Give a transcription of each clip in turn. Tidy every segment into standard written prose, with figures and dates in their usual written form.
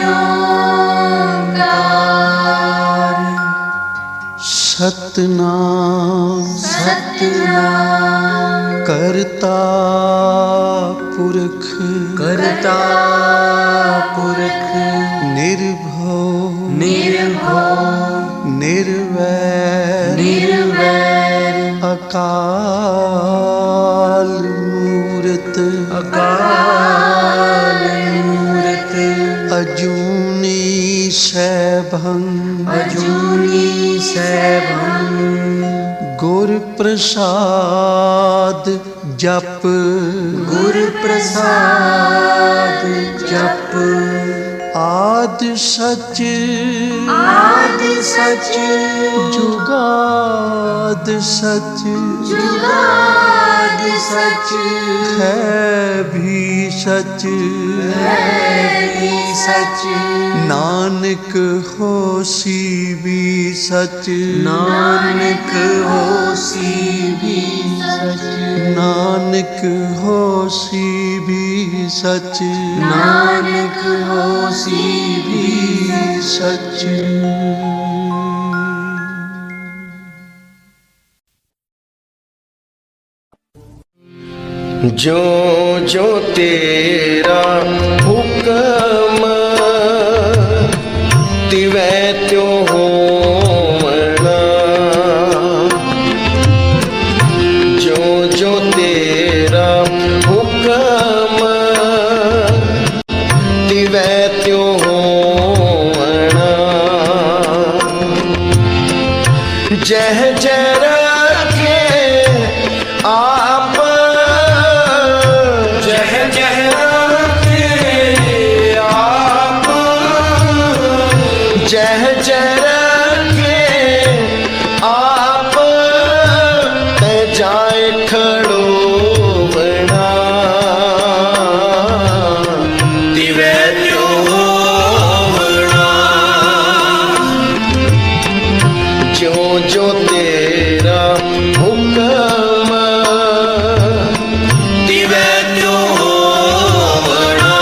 ਓੰਕਾਰ। ਸਤਨਾਮ ਸਤਨਾਮ ਕਰਤਾ ਪੁਰਖ ਕਰਤਾ ਪੁਰਖ ਨਿਰਭਉ ਨਿਰਭਉ ਨਿਰਵੈਰ ਨਿਰਵੈਰ ਅਕਾਲ ਮੂਰਤ ਅਕਾਲ ਮੂਰਤ ਅਜੂਨੀ ਸੈਭੰ ਅਜੂਨੀ ਸੈਭੰ ਗੁਰ ਪ੍ਰਸਾਦ ਜਪ ਗੁਰ ਪ੍ਰਸਾਦ ਜਪ ਆਦਿ ਸਚ ਆਦਿ ਸਚ ਜੁਗਾਦ ਸਚ ਜੁਗਾਦ ਸਚ ਹੈ ਵੀ ਸਚ ਹੈ ਵੀ ਸਚ ਨਾਨਕ ਹੋਸੀ ਵੀ ਸਚ ਨਾਨਕ ਹੋਸੀ ਵੀ ਸਚ ਨਾਨਕ ਹੋਸੀ ਵੀ ਸਚ ਨਾਨਕ ਹੋਸੀ ਵੀ ਸਚ ਜੋ ਜੋ ਤੇਰਾ ਹੁਕਮ ਤਿਵੈ ਤਿਉ ਹੋਵਣਾ ਜੋ ਜੋ ਤੇਰਾ ਹੁਕਮ ਤਿਵੈ ਤਿਉ ਹੋਵਣਾ ਜਹ ਜਹ ਰੱਖੇ ਆਪ जह जह रखे आप ते जाए खड़ोवना तिवै त्यों होवना जो जो तेरा हुक्म तिवै त्यों होवना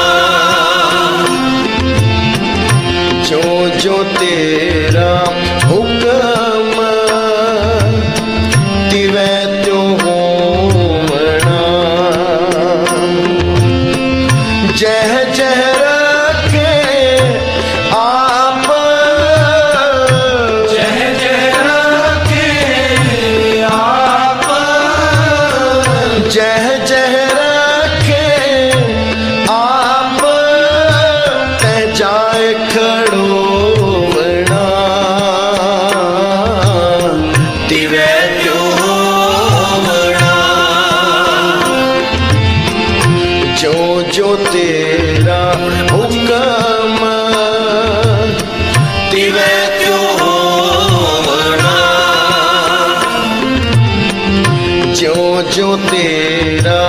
जो जो तेरा हुक्म तिवै त्यों होवना जह जह रखे आप जह जह रखे आप जह जह रखे आप ते जाए खड़ोवना तिवै त्यों होवना जो जो तेरा हुक्म तिवै त्यों होवना जो जो तेरा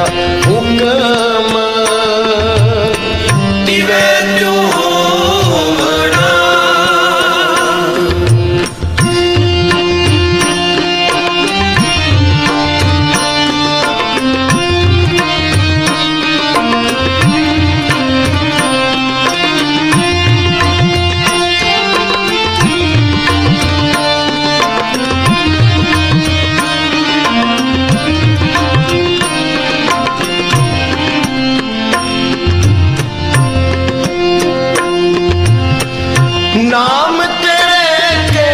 हुक्म तिवै त्यों होवना नाम तेरे के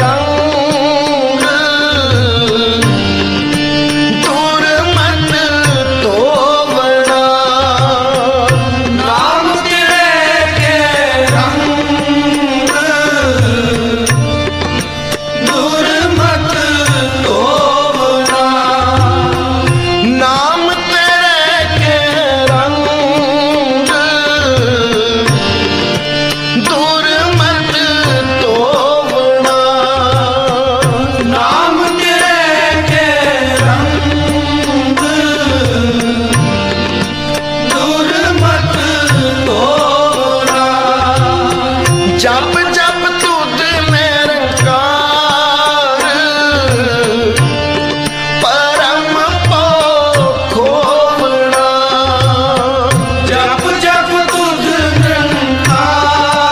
रंग दूर मत तो बड़ा नाम तेरे के रंग दूर मत तो बड़ा नाम तेरे के रंग दूर मत तोवना नाम तेरे के रंग दूर मत तोवना जप जप तुझ निरंकार परम पोखोवना जप जप तुझ निरंकार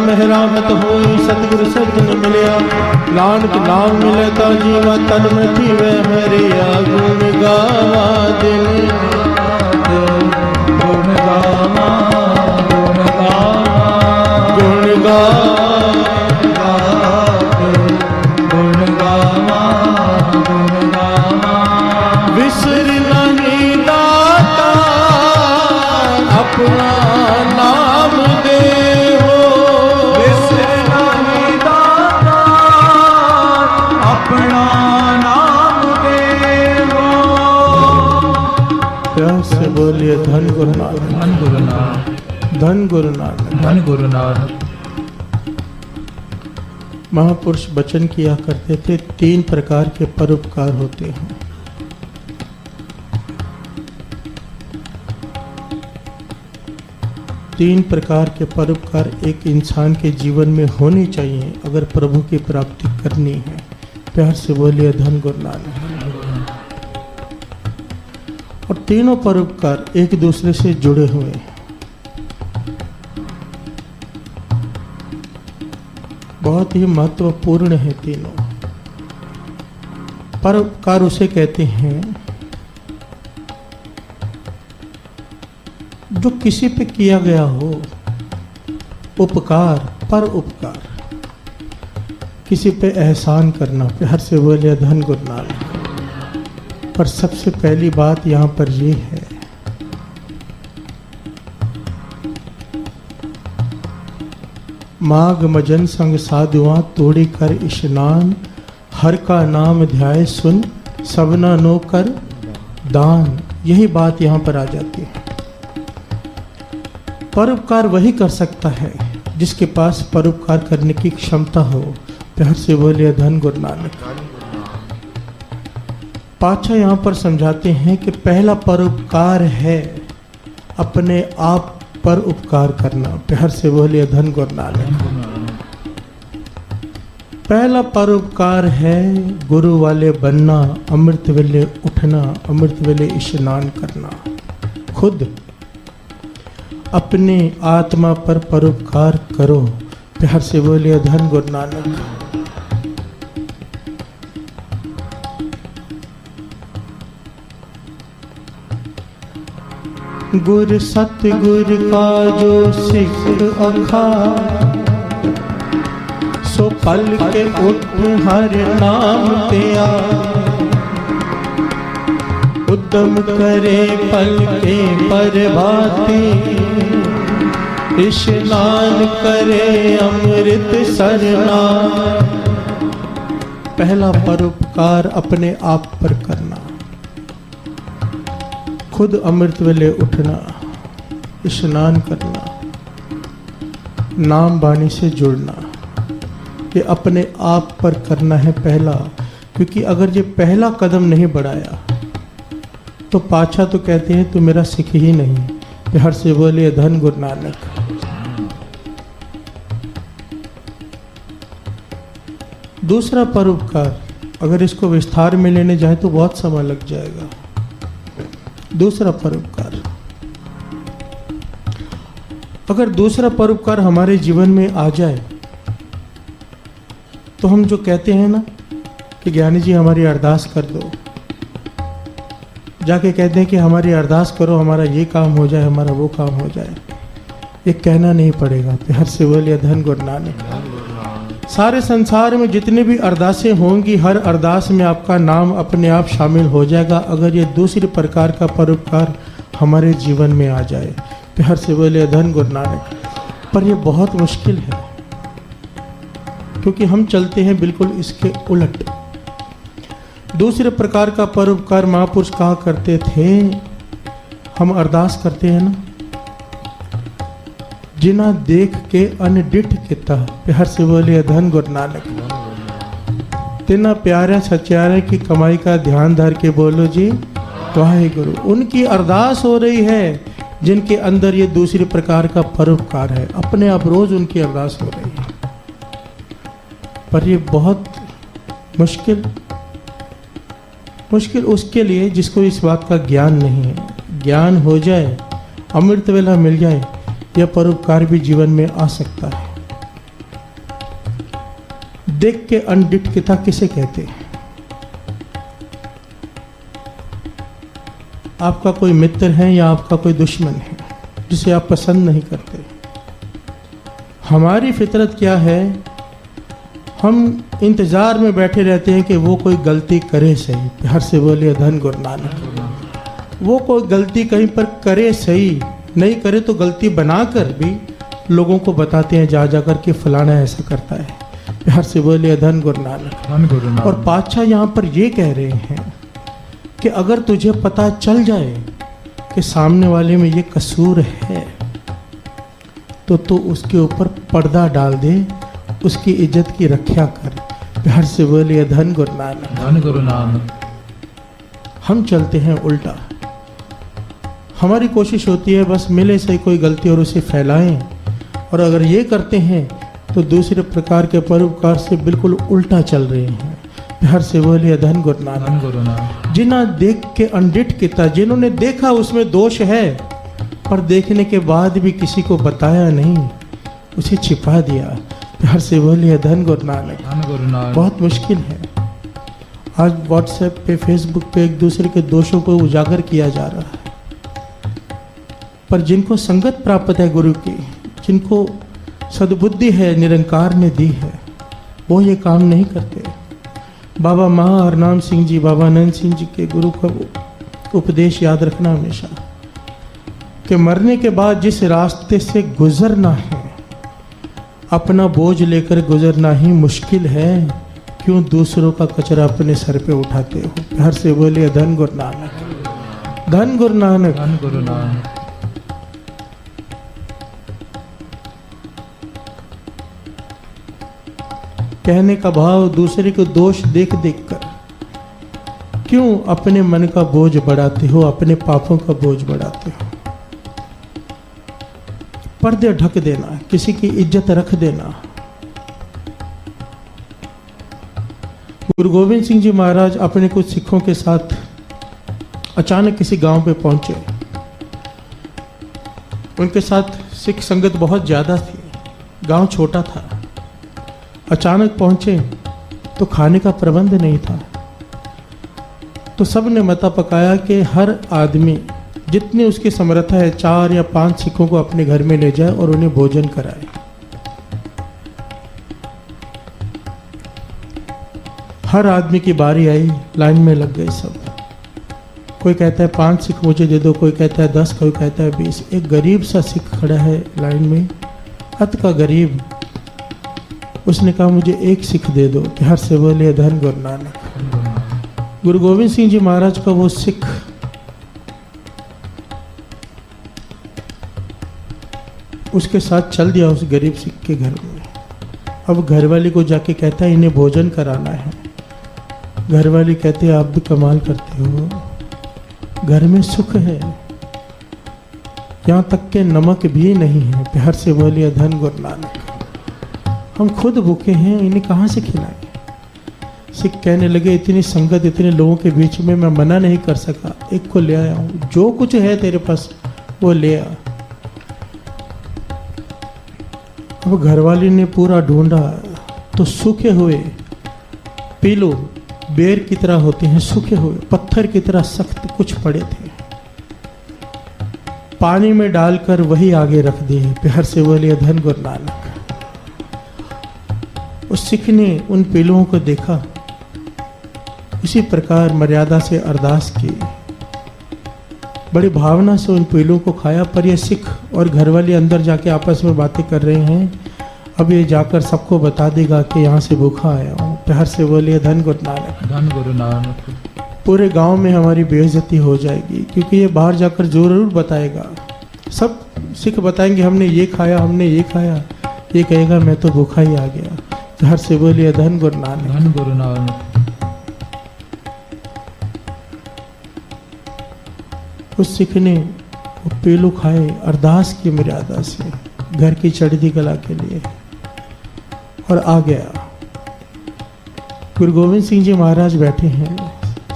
मेहरामत होई सतगुर सज्जन मिलिया नानक नाम मिले ता जीवा तन में थीवे हरिया गुण गावा दिल गुण गावा गुण गावा गुण गावा गुण गावा गुण गावा विसर नहीं दाता अपना नाम दे से बोलिए धन गुरुनाथ धन गुरुनाथ धन गुरुनाथ धन गुरुनाथ। महापुरुष वचन किया करते थे 3 प्रकार के परोपकार होते हैं। तीन प्रकार के परोपकार एक इंसान के जीवन में होनी चाहिए अगर प्रभु की प्राप्ति करनी है। प्यार से बोलिए धन गुरुनाथ। और तीनों परोपकार एक दूसरे से जुड़े हुए हैं। बहुत ही महत्वपूर्ण है तीनों। परोपकार उसे कहते हैं जो किसी पे किया गया हो। उपकार, पर उपकार, किसी पे एहसान करना। प्यार से बोलिए धन गुरुनाथ। पर सबसे पहली बात यहाँ पर ये है, माघ मजन संग साधुआ तोड़ी कर स्नान, हर का नाम ध्याय सुन सबना नो कर दान। यही बात यहाँ पर आ जाती है। परोपकार वही कर सकता है जिसके पास परोपकार करने की क्षमता हो। प्यार से बोलिए धन गुरु नानक। पातशाह यहाँ पर समझाते हैं कि पहला परोपकार है अपने आप पर उपकार करना। प्यार से बोलिए धन गुरु नानक। पहला परोपकार है गुरु वाले बनना, अमृत वेले उठना, अमृत वेले स्नान करना। खुद अपने आत्मा पर परोपकार करो। प्यार से बोलिए धन गुरु नानक। गुर सतगुर का जो सिख अखा, सो पल के उठ हर नाम ते आ। उद्यम करे पल के प्रभाते, स्नान करे अमृत सरना। पहला परोपकार अपने आप पर करना। खुद अमृत वेले उठना, स्नान करना, नाम वाणी से जुड़ना, ये अपने आप पर करना है पहला। क्योंकि अगर ये पहला कदम नहीं बढ़ाया तो पाछा तो कहते हैं तू मेरा सिख ही नहीं। प्यार से बोलिए धन गुरु नानक। दूसरा परोपकार, अगर इसको विस्तार में लेने जाए तो बहुत समय लग जाएगा। दूसरा परोपकार, अगर दूसरा परोपकार हमारे जीवन में आ जाए तो हम जो कहते हैं ना कि ज्ञानी जी हमारी अरदास कर दो, जाके कहते हैं कि हमारी अरदास करो, हमारा ये काम हो जाए, हमारा वो काम हो जाए। ये कहना नहीं पड़ेगा। प्यार से बोलिए धन गुरु नानक। सारे संसार में जितनी भी अरदासें होंगी, हर अरदास में आपका नाम अपने आप शामिल हो जाएगा अगर ये दूसरे प्रकार का परोपकार हमारे जीवन में आ जाए। प्यार से बोलिए धन गुरु नानक। पर ये बहुत मुश्किल है क्योंकि हम चलते हैं बिल्कुल इसके उलट। दूसरे प्रकार का परोपकार महापुरुष कहा करते थे, हम अरदास करते हैं ना, जिना देख के अनडिठ किता। प्यार से बोलिए धन गुरु नानक। तिना प्यारे सच्चारे की कमाई का ध्यान धर के बोलो जी वाहे गुरु। उनकी अरदास हो रही है जिनके अंदर ये दूसरे प्रकार का परोपकार है। अपने आप रोज उनकी अरदास हो रही है। पर ये बहुत मुश्किल उसके लिए जिसको इस बात का ज्ञान नहीं है। ज्ञान हो जाए, अमृत वेला मिल जाए, यह परोपकार भी जीवन में आ सकता है। देख के अनडिठता किसे कहते हैं? आपका कोई मित्र है या आपका कोई दुश्मन है जिसे आप पसंद नहीं करते। हमारी फितरत क्या है, हम इंतजार में बैठे रहते हैं कि वो कोई गलती करे सही। प्यार से बोलिए धन गुरु नानक। वो कोई गलती कहीं पर करे सही, नहीं करे तो गलती बनाकर भी लोगों को बताते हैं जा जाकर के फलाना ऐसा करता है। प्यार से बोलिए धन गुरु नानक। और पातशाह यहाँ पर ये कह रहे हैं कि अगर तुझे पता चल जाए कि सामने वाले में ये कसूर है तो तू उसके ऊपर पर्दा डाल दे, उसकी इज्जत की रक्षा कर। प्यार से बोलिए धन गुरु नानक। धन गुरु नानक। हम चलते हैं उल्टा। हमारी कोशिश होती है बस मिले से कोई गलती और उसे फैलाएं, और अगर ये करते हैं तो दूसरे प्रकार के परोपकार से बिल्कुल उल्टा चल रहे हैं। प्यार से बोलिए धन गुरु नानक। जिन्हें देख के अनडिठ किता, जिन्होंने देखा उसमें दोष है पर देखने के बाद भी किसी को बताया नहीं, उसे छिपा दिया। प्यार से बोलिए धन गुरु नानक। बहुत मुश्किल है। आज व्हाट्सएप पे, फेसबुक पे एक दूसरे के दोषों को उजागर किया जा रहा है। पर जिनको संगत प्राप्त है गुरु की, जिनको सद्बुद्धि है निरंकार ने दी है, वो ये काम नहीं करते। बाबा महा हरनाम सिंह जी, बाबा आनंद सिंह जी के गुरु का उपदेश याद रखना हमेशा कि मरने के बाद जिस रास्ते से गुजरना है, अपना बोझ लेकर गुजरना ही मुश्किल है, क्यों दूसरों का कचरा अपने सर पे उठाते हो। प्यार से बोलिए धन गुरु नानक। धन गुरु नानक। धन गुरु नानक। कहने का भाव दूसरे को दोष देख देख कर क्यों अपने मन का बोझ बढ़ाते हो, अपने पापों का बोझ बढ़ाते हो। पर्दे ढक देना, किसी की इज्जत रख देना। गुरु गोविंद सिंह जी महाराज अपने कुछ सिखों के साथ अचानक किसी गांव पे पहुंचे। उनके साथ सिख संगत बहुत ज़्यादा थी, गांव छोटा था। अचानक पहुंचे तो खाने का प्रबंध नहीं था, तो सब ने मता पकाया कि हर आदमी जितनी उसकी समर्था है 4 या 5 सिखों को अपने घर में ले जाए और उन्हें भोजन कराए। हर आदमी की बारी आई, लाइन में लग गए सब। कोई कहता है 5 सिख मुझे दे दो, कोई कहता है 10, कोई कहता है 20। एक गरीब सा सिख खड़ा है लाइन में, अत का गरीब। उसने कहा मुझे 1 सिख दे दो। कि हर से बोले धन गुरु नानक। गुरु गोविंद सिंह जी महाराज का वो सिख उसके साथ चल दिया उस गरीब सिख के घर में। अब घरवाली को जाके कहता है इन्हें भोजन कराना है। घरवाली कहते हैं आप भी कमाल करते हो, घर में सुख है, यहाँ तक के नमक भी नहीं है। प्यार से बोलिए धन गुरु नानक। हम खुद भूखे हैं, इन्हें कहाँ से खिलाएं। सिख कहने लगे इतनी संगत, इतने लोगों के बीच में मैं मना नहीं कर सका, एक को ले आया हूँ, जो कुछ है तेरे पास वो ले आ। अब घरवाली ने पूरा ढूंढा तो सूखे हुए पीलो बेर की तरह होते हैं, सूखे हुए पत्थर की तरह सख्त कुछ पड़े थे। पानी में डालकर वही आगे रख दिए। प्यार से बोलिए धन गुरु नानक। उस सिख ने उन पीलों को देखा, इसी प्रकार मर्यादा से अरदास की, बड़ी भावना से उन पीलों को खाया। पर ये सिख और घरवाली अंदर जाके आपस में बातें कर रहे हैं, अब ये जाकर सबको बता देगा कि यहाँ से भूखा आया हूँ। प्यार से बोलिए धन गुरु नानक। धन गुरु नानक। पूरे गांव में हमारी बेइज्जती हो जाएगी, क्योंकि ये बाहर जाकर जरूर बताएगा। सब सिख बताएंगे हमने ये खाया, हमने ये खाया। ये कहेगा मैं तो भूखा ही आ गया। प्यार से बोलिए धन गुरु नानक। धन गुरु नानक। उस सिख ने वो पीलू खाए, अरदास की मर्यादा से घर की चढ़ती कला के लिए, और आ गया। गुरु गोविंद सिंह जी महाराज बैठे हैं,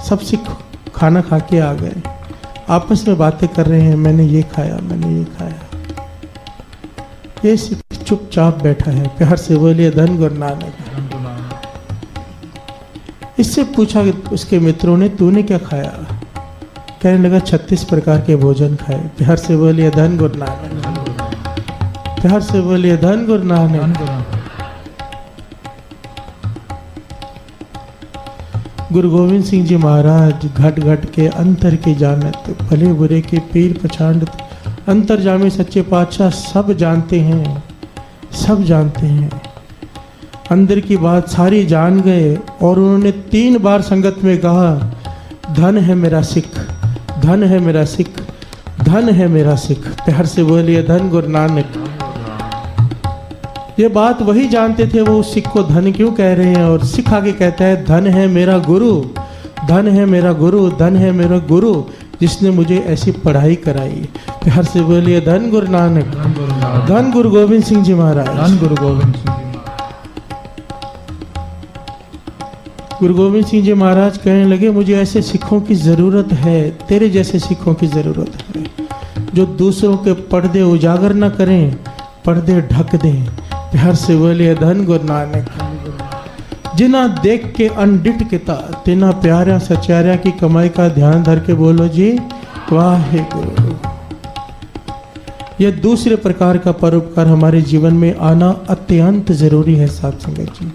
सब सिख खाना खा के आ गए, आपस में बातें कर रहे हैं, मैंने ये खाया, मैंने ये खाया। ये सिख चुपचाप बैठा है। प्यार से बोलिए धन गुरु नानक। इससे पूछा उसके मित्रों ने तूने क्या खाया। कहने लगा 36 प्रकार के भोजन खाए। प्यार से बोलिए धन गुरु नानक। प्यार से बोलिए धन गुरु नानक। गुरु गोविंद सिंह जी महाराज घट घट के अंतर की जानत, भले बुरे के पीर पछांड, अंतर जामे सच्चे पातशाह सब जानते हैं, सब जानते हैं। अंदर की बात सारी जान गए और उन्होंने 3 बार संगत में कहा धन है मेरा सिख, धन है मेरा सिख, धन है मेरा सिख। प्यार से बोलिए धन गुरु नानक। ये बात वही जानते थे, वो उस सिख को धन क्यों कह रहे हैं। और सिख आगे कहता है धन है मेरा गुरु, धन है मेरा गुरु, धन है मेरा गुरु जिसने मुझे ऐसी पढ़ाई कराई। प्यार से बोलिए धन गुरु नानक। धन गुरु गोविंद सिंह जी महाराज। धन गुरु गोविंद सिंह जी। गुरु गोविंद सिंह जी महाराज कहने लगे मुझे ऐसे सिखों की ज़रूरत है, तेरे जैसे सिखों की ज़रूरत है, जो दूसरों के पर्दे उजागर न करें, पर्दे ढक दें। प्यार से बोलिए धन गुरु नानक। जिना देख के अनडिट किता, तिना प्यारा सचार्या की कमाई का ध्यान धर के बोलो जी वाहेगुरु। यह दूसरे प्रकार का परोपकार हमारे जीवन में आना अत्यंत जरूरी है साथ संगत जी।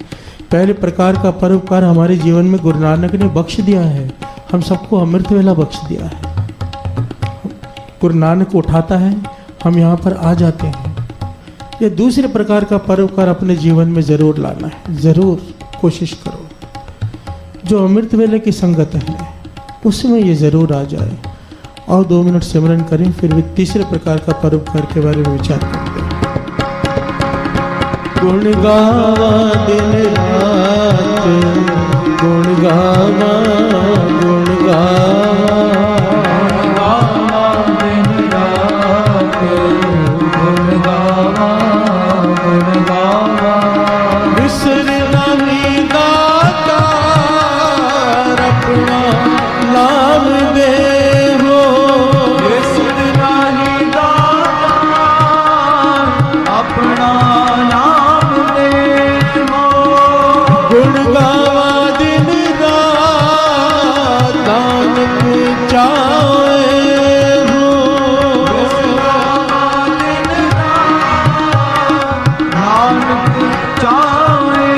पहले प्रकार का परोपकार हमारे जीवन में गुरु नानक ने बख्श दिया है, हम सबको अमृत वेला बख्श दिया है। गुरु नानक उठाता है, हम यहाँ पर आ जाते हैं। ये दूसरे प्रकार का परोपकार अपने जीवन में जरूर लाना है, जरूर कोशिश करो। जो अमृत वेले की संगत है उसमें ये जरूर आ जाए। और 2 मिनट सिमरन करें, फिर भी तीसरे प्रकार का परोपकार के बारे में विचार करते हैं। गुण गावा दिन रात गुण गावा गुण गावा दिन रात गुण गावा गुण गावा विसर नहीं दातार अपना नाम दे हो विसर नहीं दातार अपना नाम दे हो गुण गावा दिन रात नानक चाहे हो नानक चाहे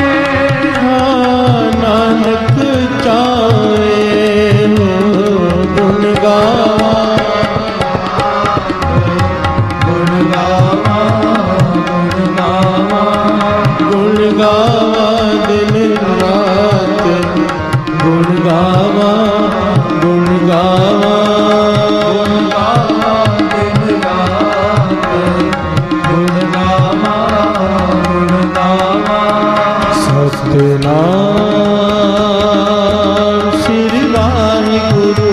नानक चाहे हो गुण गावा गुण गावा गुण गावा गुण गावा दिन रात गुण गावा गुण गावा गुण गावा दिन रात गुण गावा गुण गावा सतनाम श्री वाहिगुरु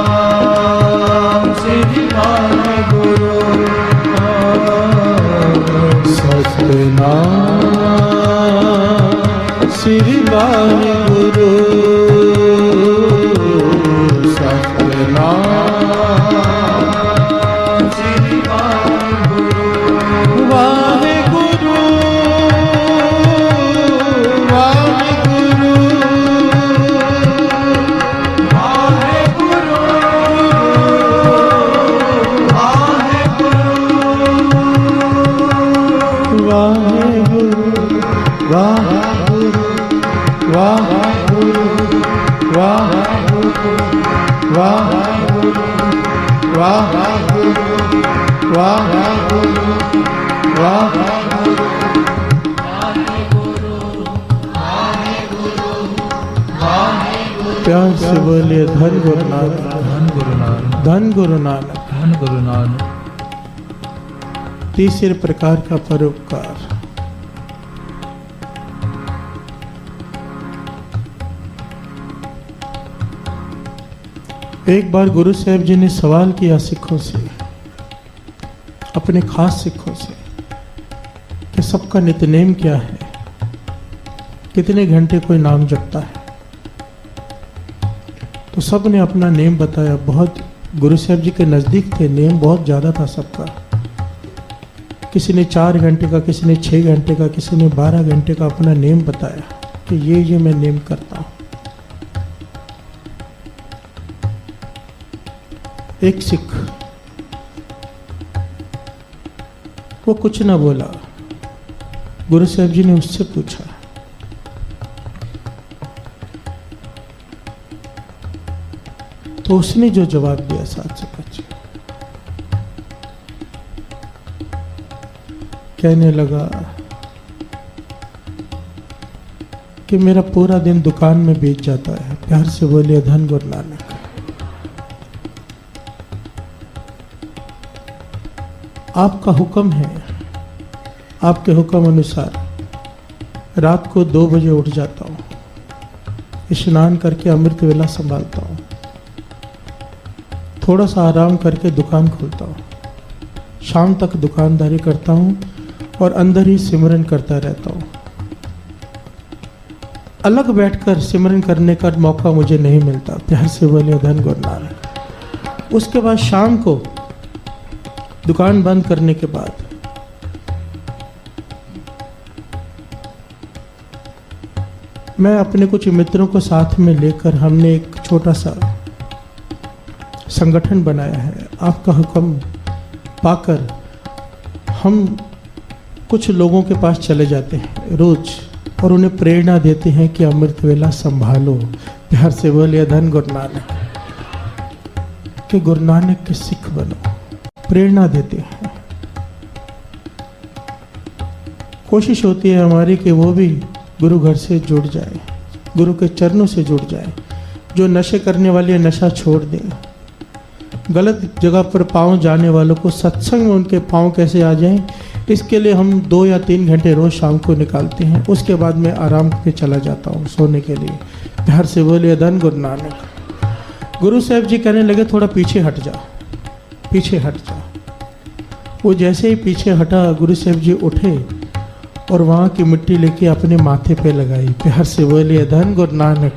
नाम श्री वाहिगुरु सतनाम श्री वाहिगुरु सतनाम श्री वाहिगुरु वाहिगुरु वाहिगुरु वाहिगुरु वाहिगुरु वाहिगुरु वाहिगुरु वाहिगुरु वाहिगुरु वाहिगुरु वाहिगुरु वाहिगुरु प्यार से बोलिए धन गुरु नानक धन गुरु नानक धन गुरु नानक धन गुरु नानक तीसरे प्रकार का परोपकार एक बार गुरु साहब जी ने सवाल किया सिखों से, अपने खास सिखों से, कि सबका नित्यनेम क्या है, कितने घंटे कोई नाम जपता है। तो सब ने अपना नेम बताया। बहुत गुरु साहब जी के नज़दीक थे, नेम बहुत ज़्यादा था सबका। किसी ने 4 घंटे का, किसी ने 6 घंटे का, किसी ने 12 घंटे का अपना नेम बताया कि ये मैं नेम करता हूँ। एक सिख, वो कुछ ना बोला। गुरु साहब जी ने उससे पूछा, तो उसने जो जवाब दिया साथ से बच्चे, कहने लगा कि मेरा पूरा दिन दुकान में बीत जाता है। प्यार से बोलिए धन गुरु नानक। आपका हुक्म है, आपके हुक्म अनुसार रात को 2 बजे उठ जाता हूँ, स्नान करके अमृत वेला संभालता हूँ, थोड़ा सा आराम करके दुकान खोलता हूँ, शाम तक दुकानदारी करता हूँ और अंदर ही सिमरन करता रहता हूँ। अलग बैठकर सिमरन करने का मौका मुझे नहीं मिलता। प्यार से बोलिए धन गुरु नानक। उसके बाद शाम को दुकान बंद करने के बाद मैं अपने कुछ मित्रों को साथ में लेकर हमने एक छोटा सा संगठन बनाया है। आपका हुक्म पाकर हम कुछ लोगों के पास चले जाते हैं रोज और उन्हें प्रेरणा देते हैं कि अमृत वेला संभालो। प्यार से बोलिए धन गुरु नानक। कि गुरु नानक के सिख बनो, प्रेरणा देते हैं। कोशिश होती है हमारी कि वो भी गुरु घर से जुड़ जाए, गुरु के चरणों से जुड़ जाए। जो नशे करने वाले नशा छोड़ दें, गलत जगह पर पांव जाने वालों को सत्संग में उनके पांव कैसे आ जाएं, इसके लिए हम 2 या 3 घंटे रोज शाम को निकालते हैं। उसके बाद मैं आराम करके चला जाता हूँ सोने के लिए। प्यार से बोलिए धन गुरु नानक। गुरु साहब जी कहने लगे थोड़ा पीछे हट जा, पीछे हट जा। वो जैसे ही पीछे हटा, गुरु साहब जी उठे और वहाँ की मिट्टी लेके अपने माथे पे लगाई। प्यार से बोलिए धन गुरु नानक,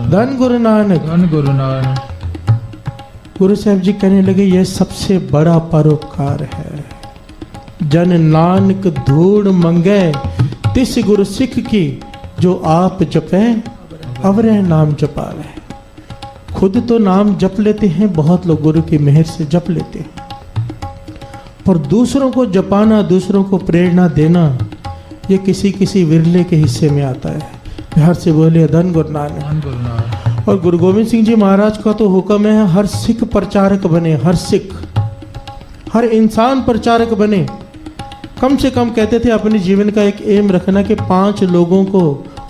धन गुरु नानक, धन गुरु नानक। गुरु साहब जी कहने लगे ये सबसे बड़ा परोपकार है। जन नानक धूड़ मंगे तिस गुरु सिख की, जो आप जपे अवरे नाम जपावे। खुद तो नाम जप लेते हैं बहुत लोग, गुरु की मेहर से जप लेते हैं, पर दूसरों को जपाना, दूसरों को प्रेरणा देना, ये किसी किसी विरले के हिस्से में आता है। प्यार से बोलिए धन गुरु नानक। धन गुरु नानक। और गुरु गोविंद सिंह जी महाराज का तो हुक्म है हर सिख प्रचारक बने, हर सिख, हर इंसान प्रचारक बने। कम से कम कहते थे अपने जीवन का एक एम रखना कि 5 लोगों को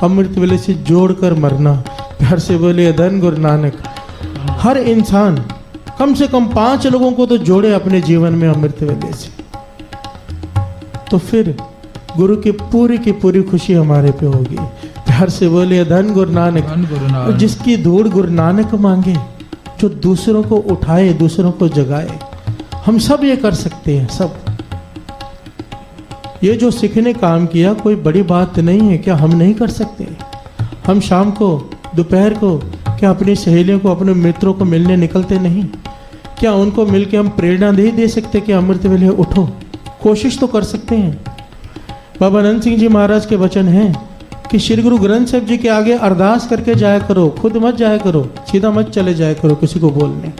अमृत वेले से जोड़कर मरना। प्यार से बोलिए धन गुरु नानक। हर इंसान कम से कम 5 लोगों को तो जोड़े अपने जीवन में अमृत वेले से, तो फिर गुरु की पूरी खुशी हमारे पे होगी। प्यार से बोलिए धन गुरु नानक। धन गुरु और नानक। जिसकी धूड़ गुरु नानक मांगे, जो दूसरों को उठाए, दूसरों को जगाए, हम सब ये कर सकते हैं। सब ये जो सिख ने काम किया कोई बड़ी बात नहीं है, क्या हम नहीं कर सकते? हम शाम को, दोपहर को क्या अपनी सहेलियों को, अपने मित्रों को मिलने निकलते नहीं? क्या उनको मिलके हम प्रेरणा नहीं दे सकते कि अमृत वेले उठो? कोशिश तो कर सकते हैं। बाबा नंद सिंह जी महाराज के वचन हैं कि श्री गुरु ग्रंथ साहब जी के आगे अरदास करके जाया करो, खुद मत जाया करो, सीधा मत चले जाया करो किसी को बोलने।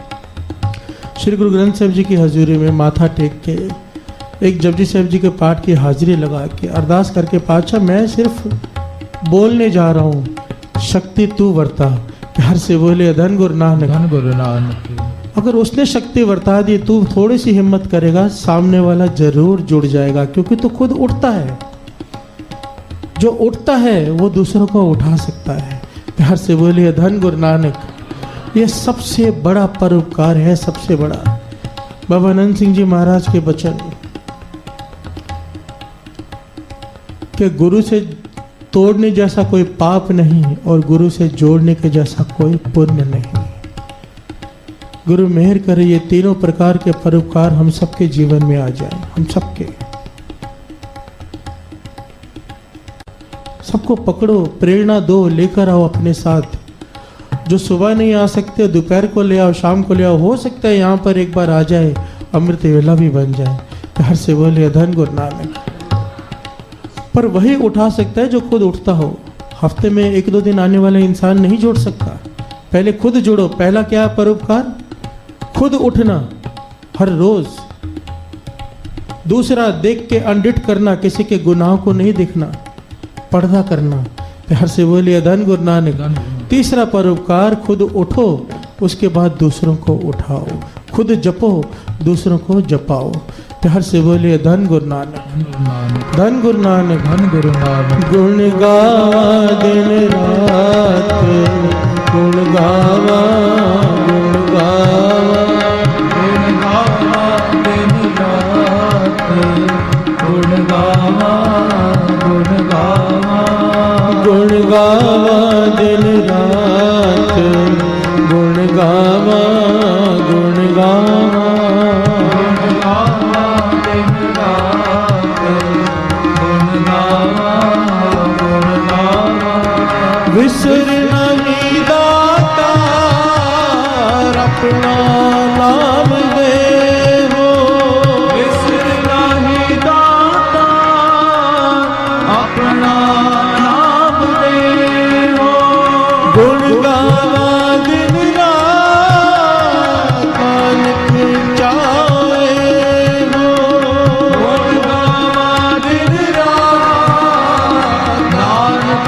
श्री गुरु ग्रंथ साहब जी की हजूरी में माथा टेक के, एक जपजी साहब जी के पाठ की हाजिरी लगा के अरदास करके, पातशाह मैं सिर्फ बोलने जा रहा हूँ, शक्ति तू वर्ता। प्यार से बोले धन गुरु नानक। धन गुरु नानक। अगर उसने शक्ति वर्ता दी, तू थोड़ी सी हिम्मत करेगा, सामने वाला जरूर जुड़ जाएगा, क्योंकि तू खुद उठता है। जो उठता है वो दूसरों को उठा सकता है। प्यार से बोलिए धन गुरु नानक। ये सबसे बड़ा परोपकार है, सबसे बड़ा। बाबा नंद सिंह जी महाराज के वचन कि गुरु से तोड़ने जैसा कोई पाप नहीं और गुरु से जोड़ने के जैसा कोई पुण्य नहीं। गुरु मेहर करे ये तीनों प्रकार के परोपकार हम सबके जीवन में आ जाए। हम सबको पकड़ो, प्रेरणा दो, लेकर आओ अपने साथ। जो सुबह नहीं आ सकते दोपहर को ले आओ, शाम को ले आओ। हो सकता है यहाँ पर एक बार आ जाए, अमृत वेला भी बन जाए। प्यार से बोलिए धन गुरु नानक। पर वही उठा सकता है जो खुद उठता हो। हफ्ते में 1-2 दिन आने वाला इंसान नहीं जोड़ सकता। पहले खुद जोड़ो। पहला क्या परोपकार? खुद उठना हर रोज। दूसरा, देख के अनडिट करना, किसी के गुनाहों को नहीं देखना, पर्दा करना। प्यार से बोलिए धन गुरु नानक। तीसरा परोपकार, खुद उठो, उसके बाद दूसरों को उठाओ। खुद जपो, दूसरों को जपाओ। प्यार से बोलिए धन गुरु नानक। धन गुरु नानक। धन गुरु नानक। गुण गावा दिन रात, गुण गावा, गुण गावा, गुण गावा दिन रात, गुण गावा, गुण गावा, गुण गावा दिन रात, गुण गावा, गुण गावा, विसर नहीं दाता अपना नाम दे हो। विसर नहीं दाता अपना नाम दे हो। गुण गावा दिन रात नानक चाहे हो। गुण गावा दिन रात नानक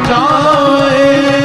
चाहे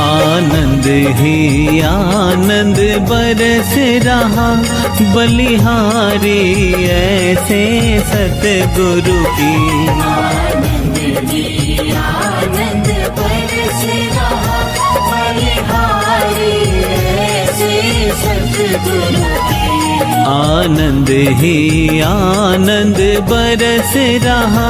आनंद ही आनंद बरस रहा, बलिहारी ऐसे सतगुरु की। आनंद ही आनंद बरस रहा, बलिहारी ऐसे सतगुरु की। आनंद ही आनंद बरस रहा,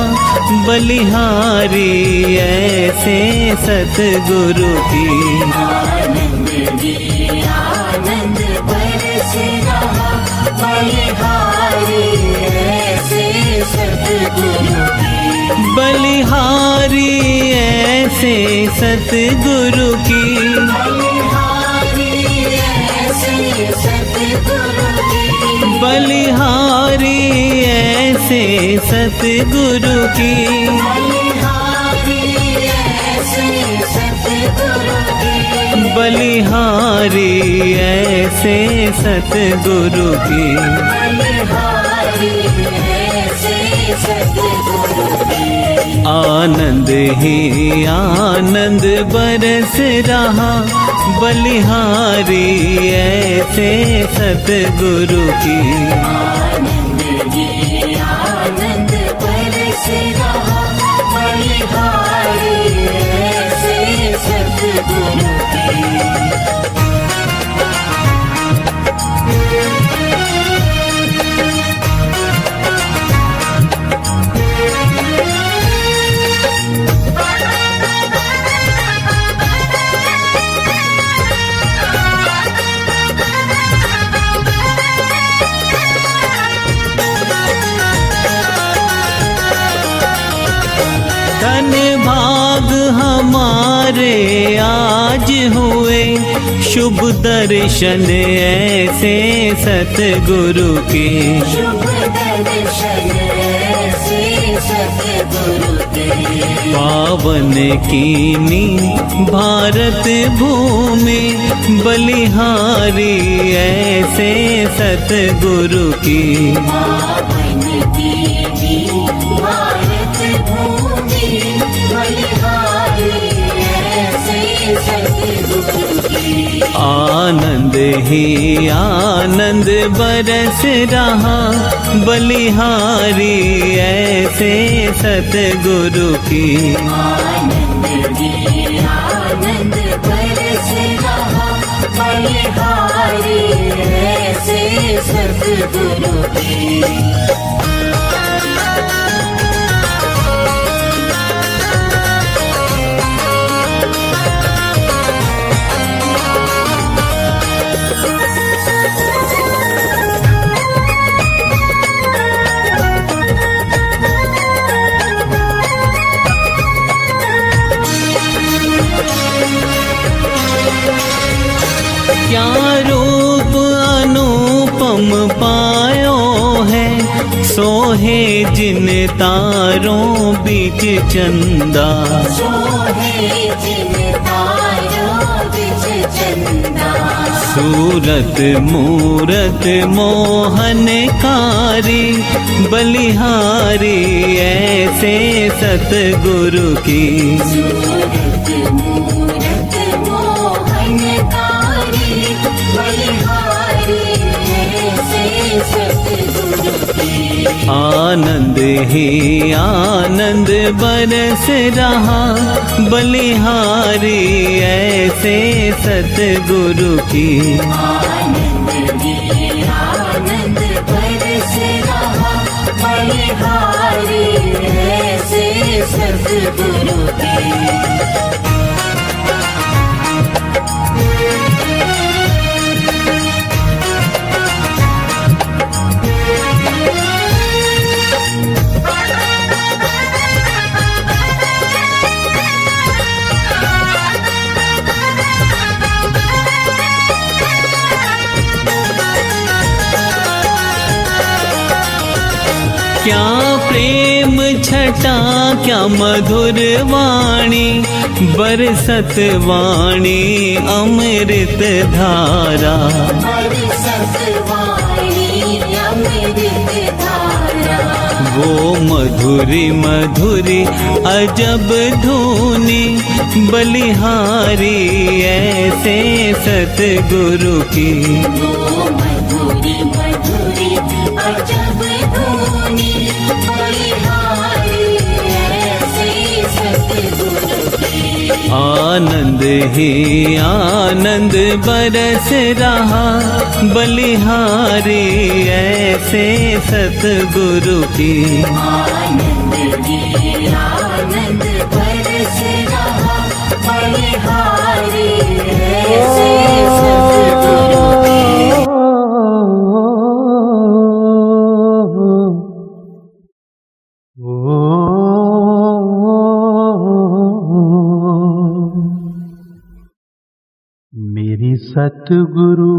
बलिहारी ऐसे सतगुरु की। आनंद ही आनंद बरस रहा, बलिहारी ऐसे सतगुरु की। बलिहारी ऐसे सतगुरु की। बलिहारी ऐसे सतगुरु की। बलिहारी ऐसे सतगुरु की, बलिहारी ऐसे सतगुरु की, बलिहारी ऐसे सतगुरु की। बलिहारी ऐसे सतगुरु की। आनंद ही आनंद बरस रहा, बलिहारी ऐसे सतगुरु की। आनंद ही आनंद बरस रहा, बलिहारी ऐसे सतगुरु की। धन भाग हमारे आज हुए, शुभ दर्शन ऐसे सतगुरु के। शुभ दर्शन ऐसे सतगुरु के। पावन कीनी भारत भूमि, बलिहारी ऐसे सतगुरु की। पावन कीनी भारत भूमि, बलिहारी ऐसे सतगुरु की। आनंद ही आनंद बरस रहा, बलिहारी ऐसे सतगुरु की। आनंद ही आनंद बरस रहा, बलिहारी ऐसे सतगुरु की। क्या रूप अनुपम पायो है, सोहे जिन तारों बीच चंदा। सोहे जिन तारों बिच चंदा। सूरत मूरत मोहनकारी, बलिहारी ऐसे सतगुरु की। सूरत मूरत मोहनकारी, बलिहारी ऐसे सतगुरु की। आनंद ही आनंद बरस रहा, बलिहारी ऐसे सतगुरु की। आनंद ही आनंद बरस रहा, बलिहारी ऐसे सतगुरु की। क्या प्रेम छटा क्या मधुर वाणी, बरसत वाणी अमृत धारा। बरसत वाणी अमृत धारा। वो मधुरी मधुरी अजब धुनी, बलिहारी ऐसे सतगुरु की। वो मधुरी मधुरी अजब धुनी, बलिहारी ऐसे सतगुरु की। आनंद ही आनंद बरस रहा, बलिहारी ऐसे सतगुरु की। आनंद ही आनंद बरस रहा, बलिहारी ऐसे सतगुरु की। मेरी सतगुरु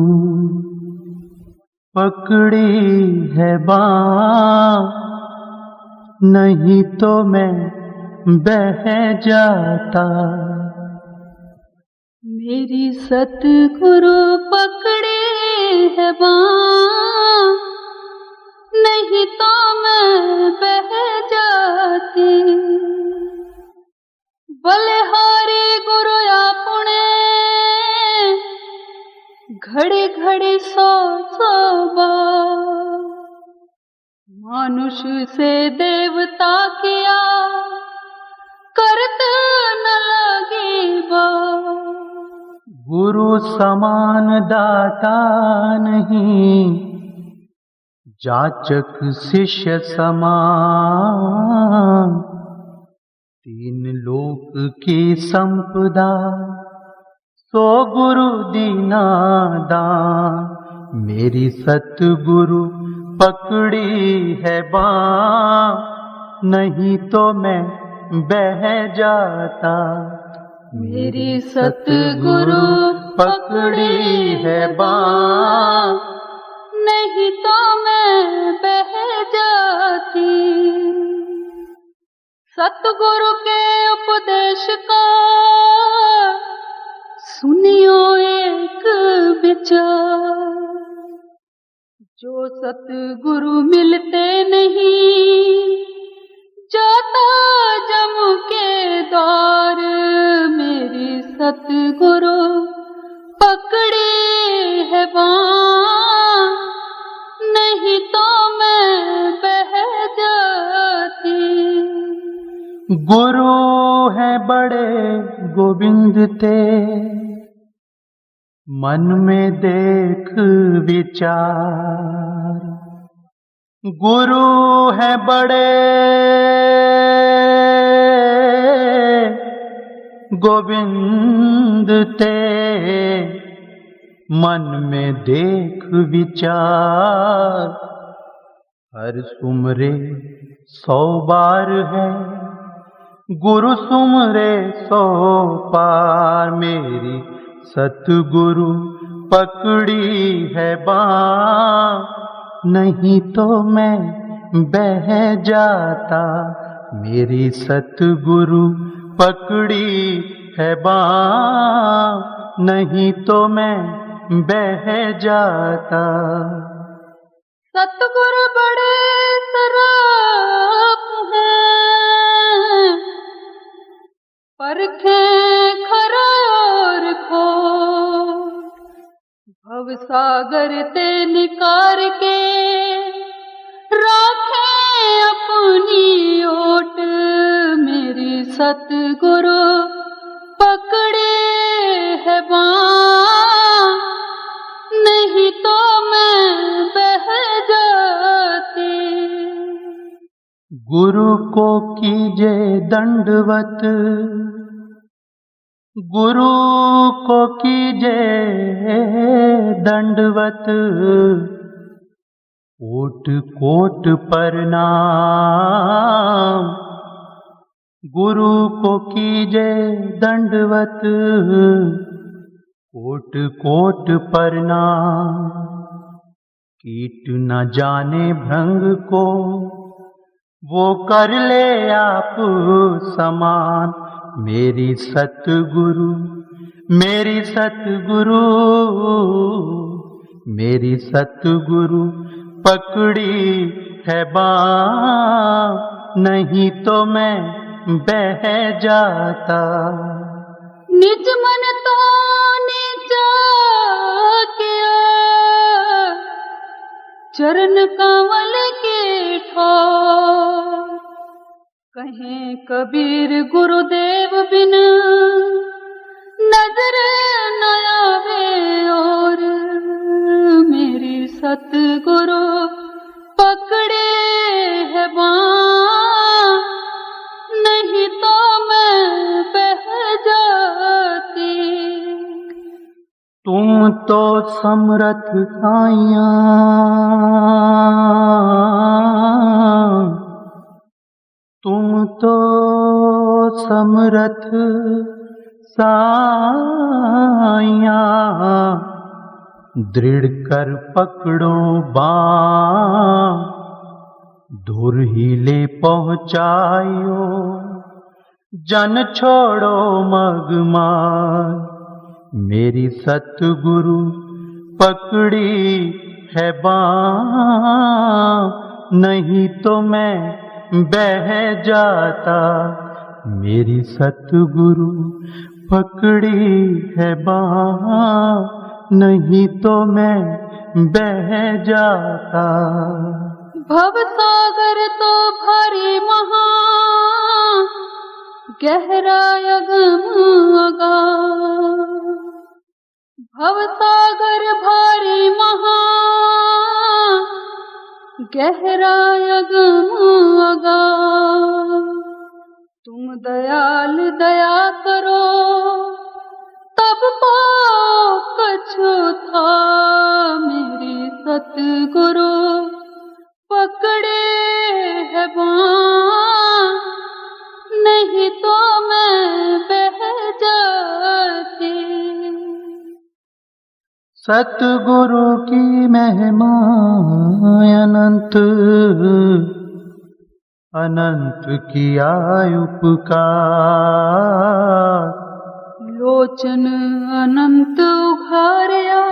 पकड़ी है बाँ, नहीं तो मैं बह जाता। मेरी सतगुरु पकड़े है बाँ, नहीं तो मैं बह जाती। बलिहारी गुरु आपने घड़ी घड़ी सौ बार मानुष से देवता किया, करत न लगे बार। गुरु समान दाता नहीं, जाचक शिष्य समान। तीन लोक की संपदा, सो गुरु दीना दान। मेरी सतगुरु पकड़ी है बाँ, नहीं तो मैं बह जाता। मेरी सतगुरु पकड़ी है बाँ, नहीं तो मैं बह जाती। सतगुरु के उपदेश का सुनियो एक विचार, जो सतगुरु मिलते नहीं, जाता जम के द्वार। मेरी सतगुरु पकड़ी है बाँ, नहीं तो मैं बह जाती। गुरु है बड़े गोविंद ते, मन में देख विचार। गुरु है बड़े गोविंद ते, मन में देख विचार। हर सुमरे 100 बार है, गुरु सुमरे 100 पार। मेरी सतगुरु पकड़ी है बाँ, नहीं तो मैं बह जाता। मेरी सतगुरु पकड़ी है बाँ, नहीं तो मैं बह जाता। सतगुरु बड़े सराप हैं, परखे खरा और खो। भव सागर ते निकार के राखे अपनी ओट। मेरी सतगुरु पकड़े है बाँ, नहीं तो मैं बह जाती। गुरु को कीजे दंडवत, गुरु को कीजे दंडवत। कोट कोट प्रणाम, गुरु को कीजे दंडवत। कोट कोट प्रणाम। कीट न जाने भृंग को, वो कर ले आप समान। मेरी सतगुरु, मेरी सतगुरु, मेरी सतगुरु पकड़ी है बाँ, नहीं तो मैं बह जाता। निज मन तो नीचा किया, चरण कमल के ठोर। कहें कबीर गुरुदेव बिन, नजर न आवे और। मेरी सतगुरु पकड़े है बाँ, नहीं तो मैं बह जाती। तुम तो समरथ साइया, तुम तो समरथ साइया। दृढ़ कर पकड़ो बाँ, दूर ही ले पहुँचायो, जन छोड़ो मगमाय। मेरी सतगुरु पकड़ी है बाँ, नहीं तो मैं बह जाता। मेरी सतगुरु पकड़ी है बाँ, नहीं तो मैं बह जाता। भव सागर तो भारी महा, गहरा अगम अगाध। भव सागर भारी महा, गहरा अगम अगाध। तुम दयाल दया करो, तब पाओ कछु था। मेरी सतगुरु पकड़े है बाँ, नहीं तो मैं बह जाती। सतगुरु की महिमा अनंत, अनंत किया उपकार। लोचन अनंत उघारिया,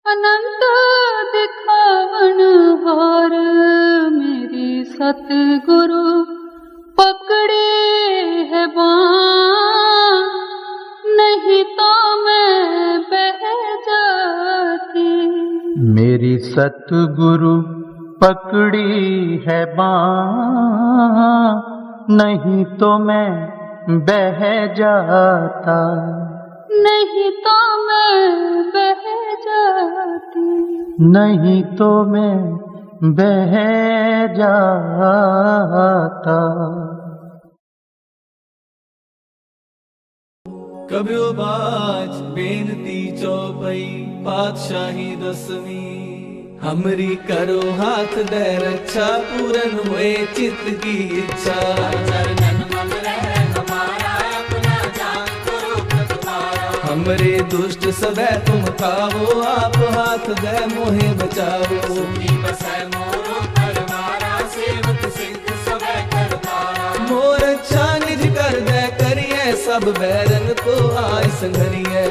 अनंत दिखावन हार। मेरी सतगुरु पकड़े है बाँ, नहीं तो मैं बह जाती। मेरी सतगुरु पकड़ी है बाँ, नहीं तो मैं बह जाता। नहीं तो मैं बह जाती। नहीं तो मैं बह जाता। कब्यो बाज बेनती चौपई, पातशाही दसवीं। हमरी करो हाथ दे रक्षा, पूरन हुए चित्त की इच्छा। हमरे दुष्ट सदै तुम खावो, आप हाथ दे मोहे बचावो। मोर अच्छा निज कर दे करिए, सब बैरन को आय संघरिए।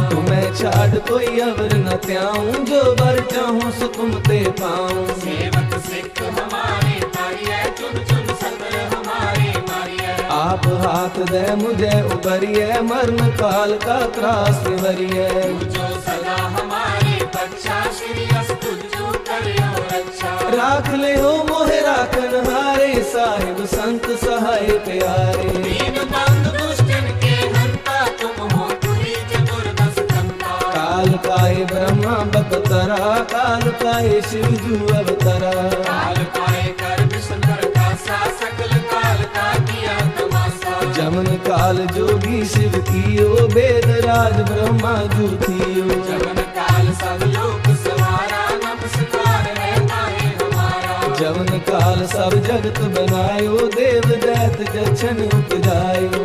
तुम्हें छाड़ कोई अवर न त्याऊं, जो बर चाहूं सो तुम ते पाऊं। सेवक सिख हमारे तारिये, चुन चुन सतर हमारे मारिये। आप हाथ दे मुझे उबरिए, मरण काल का त्रास निवरिए। जो सदा हमारे पक्षा, श्री अस तुझो करियो रक्षा। राख ले हो मोहे राखन हारे, साहिब संत सहाय प्यारे। दीन बंद दुष्टन के हंता, तुम हो तुरी चतुर्दश कंता। काल काए ब्रह्मा बकतरा, काल काए शिव जू अवतरा। काल काए कर विष्णु का सा, सकल काल का किया तमाशा। जमन काल जोगी शिव कियो, वेद राज ब्रह्मा जू थियो। जमन काल सब लोक सवारा, नमस्कार है तारे हमारा। जमन काल सब जगत बनायो, देव दैत जछन उपजायो।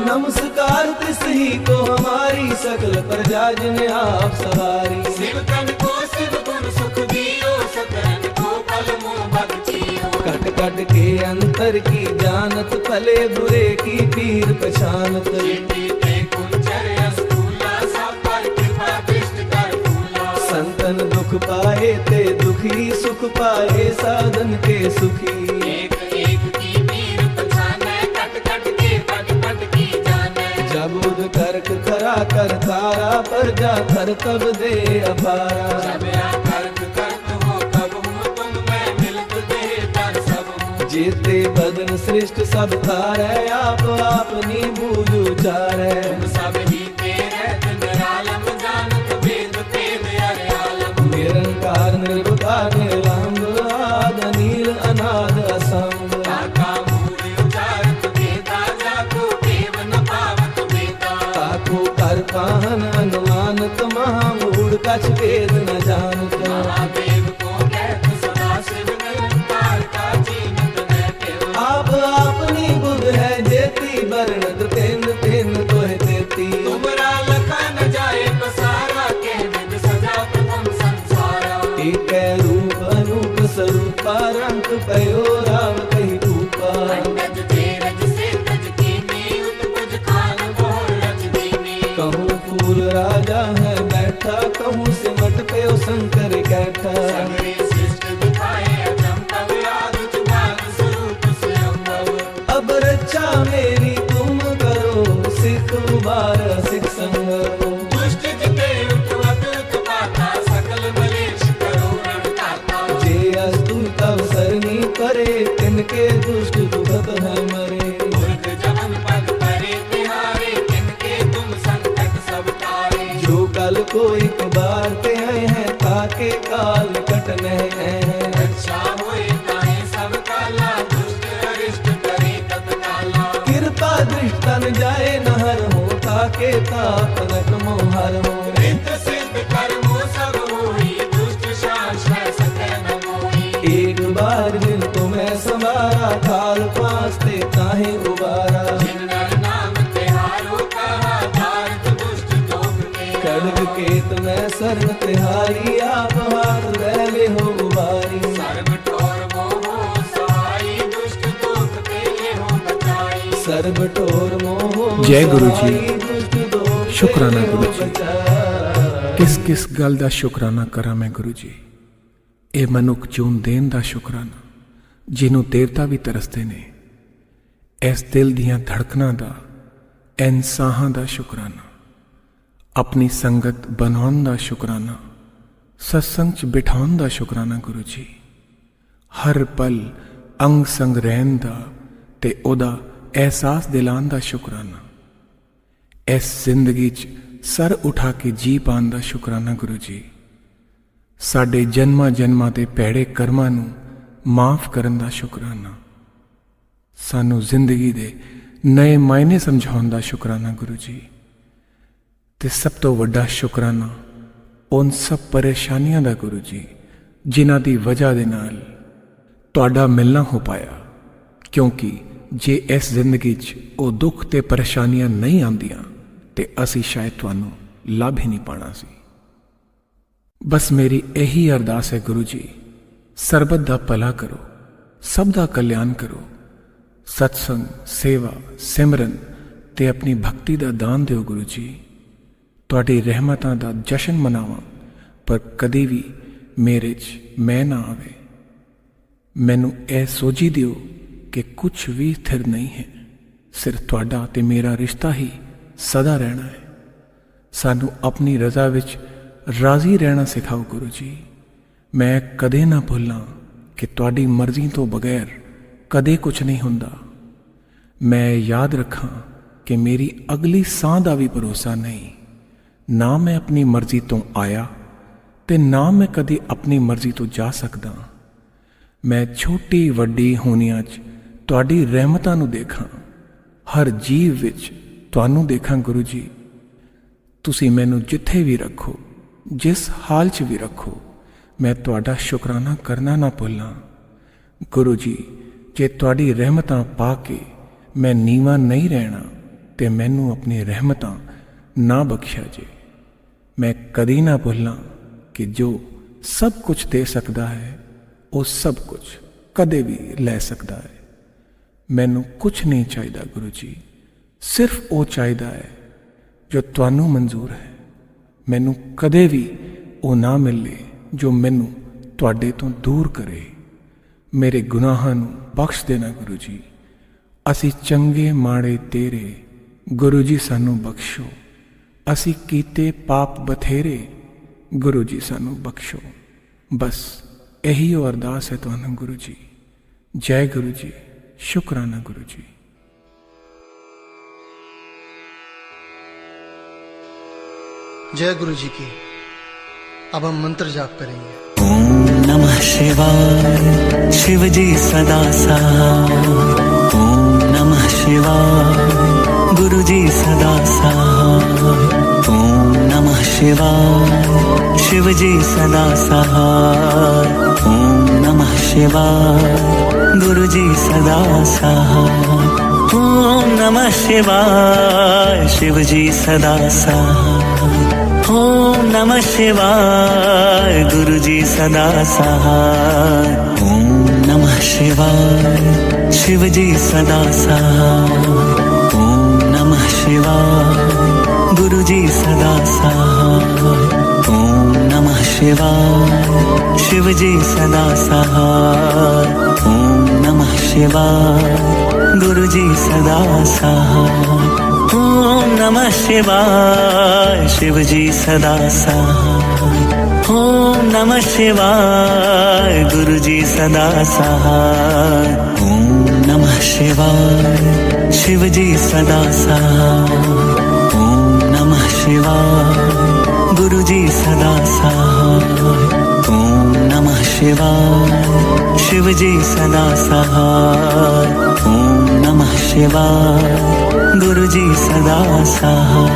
नमस्कार तिस ही को हमारी, सकल प्रजा जिन आप सवारी। शिवकन को शिव गुण सुख दियो, सकरन को फल मोह भक्तियो। कट कट के अंतर की जानत, भले बुरे की पीर पछानत। संतन दुख पाए ते दुखी, सुख पाए साधन के सुखी। एक एक की पीर पछाने, कट कट के पट पट की जाने। जब उद करक खरा कर तारा, पर जा कर तब दे अपारा। जब या करक करत हो कब हो, तुम मैं मिलत दे तर सब हो। जेते बदन श्रेष्ठ सब थारे, आप अपनी बूझ उचारे। तुम सब ही तेरे निरालम, जानत वेद भेद अरे आलम। निरंकार निर्विकार निरलंब, आद नील अनाद असंग। काका मूल उचारत वेदा, जाको देव न पावत वेदा। काको कर पाहन अनुमानत, महामूढ़ कछ वेद न जानत। महादेव को कहत सदा शिव, निरंकार का चीन बरनत तेन तेन तोहे देती। तुमरा लखा न जाए पसारा के विद सजा प्रथम संसारा। एक रूप अनूप स्वरूपा रंग पयो राम कही रूपा। अंडज तेरज से तज कीनी उत्पज खान बोल रच दीनी। कहूँ फूल राजा है बैठा कहूँ सिमट पे शंकर कैठा। सगरे सृष्ट दिखाए अजम तब याद तुमाग स्वरूप स्वयंभव। अब रक्षा मेरी तुम करो सिख उबार सिख संगरो। दुष्ट जिते उठवत तुपाता सकल मलेश करो रणदाता। जे अस्तु तब सरनी करे तिनके दुष्ट दुखत है मरे। मूर्ख जमन पग परे तिहारे तिनके तुम संकट सब तारे। जो कल को एक बार ते आए हैं ताके काल कटने हैं। रक्षा होए ताहे सब काला दुष्ट अरिष्ट करे तत्काला। कृपा दृष्टन जाए नहर हो ताके तापनक मोहर हो। रित सिद्ध कर्मो सब होई दुष्ट शासन सकै न मोही। एक बार दिन तुम्हें संवारा थाल पास्ते ताहे उबारा। जिन नर नाम तिहारो कहा धारत दुष्ट दोग के। खड्ग केत में शरण तिहारी आप हाथ रहले हो उबारी। सर्व ठोर मोहो सहाई दुष्ट दोग के ले हो बचाई। सर्व ठोर मोह जय गुरु जी। सहाई दुष्ट दोग शुक्राना के गुरु जी। बचाई। किस किस गल ਦਾ ਸ਼ੁਕਰਾਨਾ ਕਰਾਂ ਮੈਂ ਗੁਰੂ ਜੀ। ਇਹ ਮਨੁੱਖ ਚੂਨ ਦੇਣ ਦਾ ਸ਼ੁਕਰਾਨਾ ਜਿਹਨੂੰ ਦੇਵਤਾ ਵੀ ਤਰਸਦੇ ਨੇ। ਇਸ ਦਿਲ ਦੀਆਂ ਧੜਕਣਾਂ ਦਾ ਐਨ ਸਾਹਾਂ ਦਾ ਸ਼ੁਕਰਾਨਾ। ਆਪਣੀ ਸੰਗਤ ਬਣਾਉਣ ਦਾ ਸ਼ੁਕਰਾਨਾ। ਸਤਸੰਗ 'ਚ ਬਿਠਾਉਣ ਦਾ ਸ਼ੁਕਰਾਨਾ ਗੁਰੂ ਜੀ। ਹਰ ਪਲ ਅੰਗ ਸੰਗ ਰਹਿਣ ਦਾ ਤੇ ਉਹਦਾ ਅਹਿਸਾਸ ਦਿਲਾਉਣ ਦਾ ਸ਼ੁਕਰਾਨਾ। ਇਸ ਜ਼ਿੰਦਗੀ 'ਚ ਸਰ ਉਠਾ ਕੇ ਜੀ ਪਾਉਣ ਦਾ ਸ਼ੁਕਰਾਨਾ ਗੁਰੂ ਜੀ। ਸਾਡੇ ਜਨਮਾਂ ਜਨਮਾਂ ਦੇ ਭੈੜੇ ਕਰਮਾਂ ਨੂੰ ਮਾਫ ਕਰਨ ਦਾ ਸ਼ੁਕਰਾਨਾ। ਸਾਨੂੰ ਜ਼ਿੰਦਗੀ ਦੇ ਨਏ ਮਾਇਨੇ ਸਮਝਾਉਣ ਦਾ ਸ਼ੁਕਰਾਨਾ ਗੁਰੂ ਜੀ। ਤੇ ਸਭ ਤੋਂ ਵੱਡਾ ਸ਼ੁਕਰਾਨਾ ਉਨ ਸਭ ਪਰੇਸ਼ਾਨੀਆਂ ਦਾ ਗੁਰੂ ਜੀ ਜਿਨ੍ਹਾਂ ਦੀ ਵਜ੍ਹਾ ਦੇ ਨਾਲ ਤੁਹਾਡਾ ਮਿਲਣਾ ਹੋ ਪਾਇਆ। ਕਿਉਂਕਿ ਜੇ ਇਸ ਜ਼ਿੰਦਗੀ 'ਚ ਉਹ ਦੁੱਖ ਤੇ ਪਰੇਸ਼ਾਨੀਆਂ ਨਹੀਂ ਆਉਂਦੀਆਂ ਤੇ ਅਸੀਂ ਸ਼ਾਇਦ ਤੁਹਾਨੂੰ ਲੱਭ ਹੀ ਨਹੀਂ ਪਾਣਾ ਸੀ। ਬਸ ਮੇਰੀ ਇਹੀ ਅਰਦਾਸ ਹੈ ਗੁਰੂ ਜੀ, ਸਰਬਤ ਦਾ ਭਲਾ ਕਰੋ, ਸਭ ਦਾ ਕਲਿਆਣ ਕਰੋ। ਸਤਸੰਗ, ਸੇਵਾ, ਸਿਮਰਨ ਤੇ ਆਪਣੀ ਭਗਤੀ ਦਾ ਦਾਨ ਦਿਓ ਗੁਰੂ ਜੀ। ਤੁਹਾਡੀ ਰਹਿਮਤਾਂ ਦਾ ਜਸ਼ਨ ਮਨਾਵਾਂ, ਪਰ ਕਦੇ ਵੀ ਮੇਰੇ 'ਚ ਮੈਂ ਨਾ ਆਵੇ। ਮੈਨੂੰ ਇਹ ਸੋਝੀ ਦਿਓ ਕਿ ਕੁਝ ਵੀ ਸਥਿਰ ਨਹੀਂ ਹੈ, ਸਿਰਫ ਤੁਹਾਡਾ ਤੇ ਮੇਰਾ ਰਿਸ਼ਤਾ ਹੀ ਸਦਾ ਰਹਿਣਾ ਹੈ। ਸਾਨੂੰ ਆਪਣੀ ਰਜ਼ਾ ਵਿੱਚ ਰਾਜ਼ੀ ਰਹਿਣਾ ਸਿਖਾਓ ਗੁਰੂ ਜੀ। ਮੈਂ ਕਦੇ ਨਾ ਭੁੱਲਾਂ ਕਿ ਤੁਹਾਡੀ ਮਰਜ਼ੀ ਤੋਂ ਬਗੈਰ ਕਦੇ ਕੁਝ ਨਹੀਂ ਹੁੰਦਾ। ਮੈਂ ਯਾਦ ਰੱਖਾਂ ਕਿ ਮੇਰੀ ਅਗਲੀ ਸਾਹ ਦਾ ਵੀ ਭਰੋਸਾ ਨਹੀਂ। ਨਾ ਮੈਂ ਆਪਣੀ ਮਰਜ਼ੀ ਤੋਂ ਆਇਆ ਤੇ ਨਾ ਮੈਂ ਕਦੇ ਆਪਣੀ ਮਰਜ਼ੀ ਤੋਂ ਜਾ ਸਕਦਾ। ਮੈਂ ਛੋਟੀ ਵੱਡੀ ਹੋਣੀਆਂ 'ਚ ਤੁਹਾਡੀ ਰਹਿਮਤਾਂ ਨੂੰ ਦੇਖਾਂ, ਹਰ ਜੀਵ ਵਿੱਚ ਤੁਹਾਨੂੰ ਦੇਖਾਂ ਗੁਰੂ ਜੀ। ਤੁਸੀਂ ਮੈਨੂੰ ਜਿੱਥੇ ਵੀ ਰੱਖੋ, ਜਿਸ ਹਾਲ 'ਚ ਵੀ ਰੱਖੋ, ਮੈਂ ਤੁਹਾਡਾ ਸ਼ੁਕਰਾਨਾ ਕਰਨਾ ਨਾ ਭੁੱਲਾਂ ਗੁਰੂ ਜੀ। ਜੇ ਤੁਹਾਡੀ ਰਹਿਮਤਾਂ ਪਾ ਕੇ ਮੈਂ ਨੀਵਾਂ ਨਹੀਂ ਰਹਿਣਾ ਤੇ ਮੈਨੂੰ ਆਪਣੀ ਰਹਿਮਤਾਂ ਨਾ ਬਖਸ਼ਿਆ ਜੇ। ਮੈਂ ਕਦੀ ਨਾ ਭੁੱਲਾਂ ਕਿ ਜੋ ਸਭ ਕੁਝ ਦੇ ਸਕਦਾ ਹੈ ਉਹ ਸਭ ਕੁਝ ਕਦੇ ਵੀ ਲੈ ਸਕਦਾ ਹੈ। ਮੈਨੂੰ ਕੁਝ ਨਹੀਂ ਚਾਹੀਦਾ ਗੁਰੂ ਜੀ, ਸਿਰਫ ਉਹ ਚਾਹੀਦਾ ਹੈ ਜੋ ਤੁਹਾਨੂੰ ਮਨਜ਼ੂਰ ਹੈ। ਮੈਨੂੰ ਕਦੇ ਵੀ ਉਹ ਨਾ ਮਿਲੇ ਜੋ ਮੈਨੂੰ ਤੁਹਾਡੇ ਤੋਂ ਦੂਰ ਕਰੇ। ਮੇਰੇ ਗੁਨਾਹਾਂ ਨੂੰ ਬਖਸ਼ ਦੇਣਾ ਗੁਰੂ ਜੀ। ਅਸੀਂ ਚੰਗੇ ਮਾੜੇ ਤੇਰੇ, ਗੁਰੂ ਜੀ ਸਾਨੂੰ ਬਖਸ਼ੋ। ਅਸੀਂ ਕੀਤੇ ਪਾਪ ਬਥੇਰੇ, ਗੁਰੂ ਜੀ ਸਾਨੂੰ ਬਖਸ਼ੋ। ਬਸ ਇਹੀ ਉਹ ਅਰਦਾਸ ਹੈ ਤੁਹਾਨੂੰ ਗੁਰੂ ਜੀ। ਜੈ ਗੁਰੂ ਜੀ, शुक्राना गुरु जी। जय गुरु जी की। अब हम मंत्र जाप करेंगे। ओम नमः शिवाय, शिव जी सदा सहाय। ओम नमः शिवाय, गुरु जी सदा सहाय। ओम नमः शिवाय, शिव जी सदा सहाय। ओम नमः शिवाय गुरु जी सदा सहाय। ओम नमः शिवाय शिव जी सदा सहाय। ओम नमः शिवाय गुरु जी सदा सहाय। ओम नमः शिवाय शिव जी सदा सहाय। ओम नमः शिवाय गुरु जी सदा सहाय। ओम नमः शिवाय शिव जी सदा सहाय। ओम नमः शिवाय गुरु जी सदा सहाय। ओम नमः शिवाय शिव जी सदा सहाय। ओम नमः शिवाय गुरु जी सदा सहाय। ओम नमः शिवाय शिव जी सदा सहाय। ओम नमः शिवाय गुरु जी सदा सहाय। ओम नमः शिवाय शिव जी सदा सहाय। ओम नमः शिवाय गुरु जी सदा सहाय।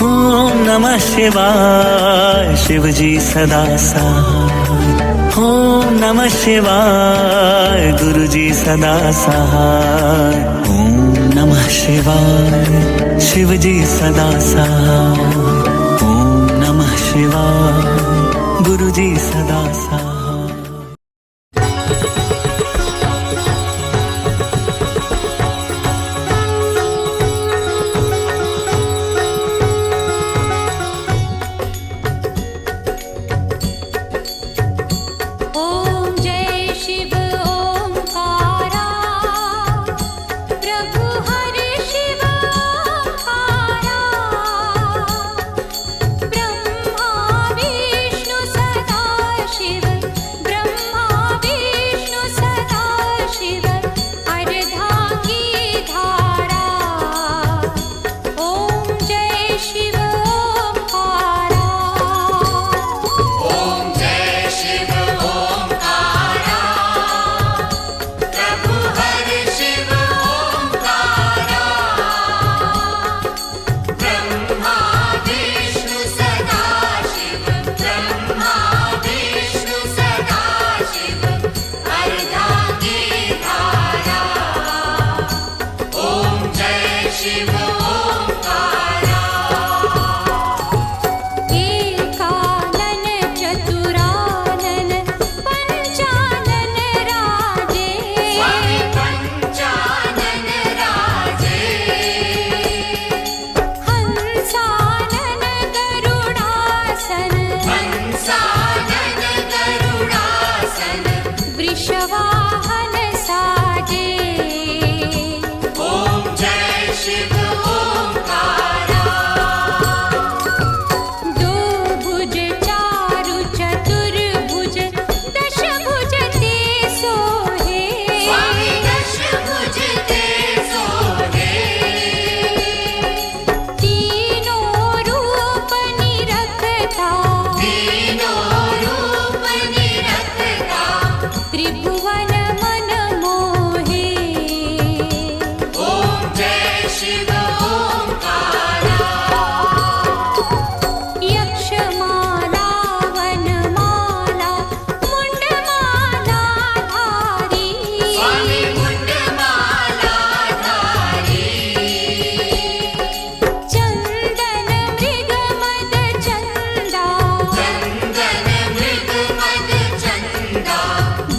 ओम नमः शिवाय शिव जी सदा सहाय। ओम नमः शिवाय गुरु जी सदा सहाय। ओम नमः शिवाय शिव जी सदा सहाय। ओम नमः शिवाय गुरु जी सदा सहाय। ओम जय शिव ओंकारा प्रभु हरि शिव ओंकारा ब्रह्मा विष्णु सदा शिव ब्रह्मा विष्णु सदा शिव अर्धांगी धारा। ओम जय शिव ओंकारा। ओम जय शिव ओंकारा प्रभु हरि शिव ओंकारा ब्रह्मा विष्णु सदा शिव ब्रह्मा विष्णु सदा शिव अर्धांगी धारा। ओम जय शिव ओंकारा। एकानन चतुरानन पंचानन राजे स्वामी पंचानन राजे हंसानन गरुडासन हंसानन गरुडासन वृषवाहन साजे। ओम जय शिव ओंकारा। दो भुज चारु चतुर्भुज दशभुज ते सोहे स्वामी दश भुज ते सोहे तीनों रूप निरखता तीनों रूप निरखता त्रिभुवन मन मोहे। ओम जय शिव ओंकारा। यक्षमाला वनमाला मुंडमाला धारी स्वामी मुंडमाला धारी चंदन मृग मद चंदा चंदन मृग मद चंदा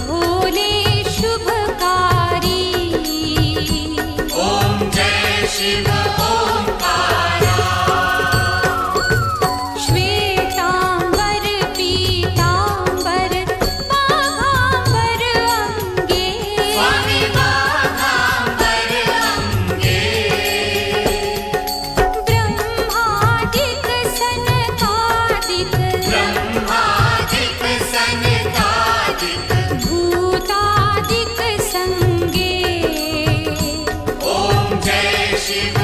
भोले शुभकारी। ओम जय शिव ओंकारा। श्वेतांबर पीतांबर बाघांबर अंगे स्वामी बाघांबर अंगे ब्रह्मादिक सनकादिक ब्रह्मादिक सनकादिक भूतादिक संगे। ओम जय शिव